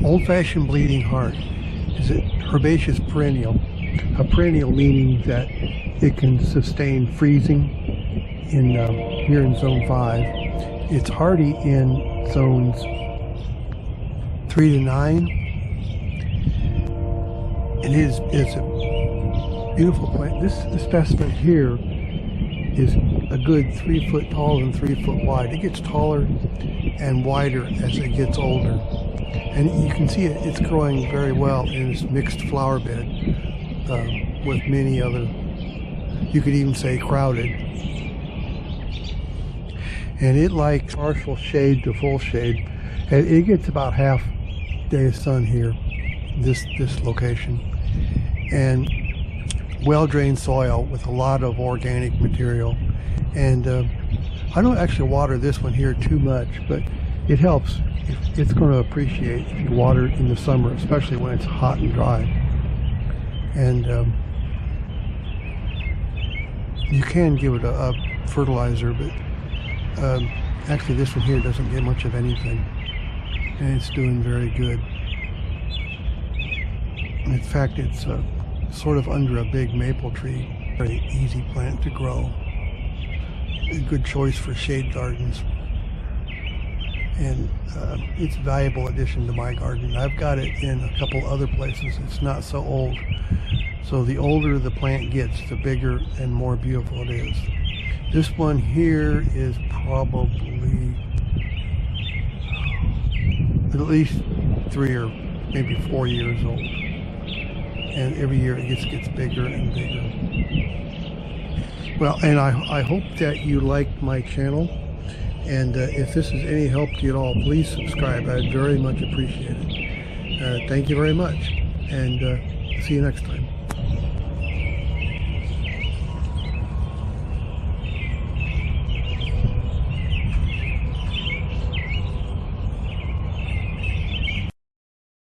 Old-fashioned bleeding heart is a herbaceous perennial. A perennial meaning that it can sustain freezing in here in zone 5. It's hardy in zones 3 to 9. It's a beautiful plant. This specimen here is a good 3 foot tall and 3 foot wide. It gets taller and wider as it gets older. And you can see it's growing very well in this mixed flower bed with many other, you could even say crowded. And it likes partial shade to full shade. And it gets about half day of sun here, this location. And well-drained soil with a lot of organic material. And I don't actually water this one here too much, but it helps. It's going to appreciate if you water in the summer, especially when it's hot and dry. And you can give it a fertilizer, but actually this one here doesn't get much of anything, and it's doing very good. In fact, it's sort of under a big maple tree. Very easy plant to grow. A good choice for shade gardens. And it's a valuable addition to my garden. I've got it in a couple other places. It's not so old. So the older the plant gets, the bigger and more beautiful it is. This one here is probably at least 3 or maybe 4 years old. And every year it gets bigger and bigger. Well, and I hope that you like my channel. And if this is any help to you at all, please subscribe. I'd very much appreciate it. Thank you very much. And see you next time.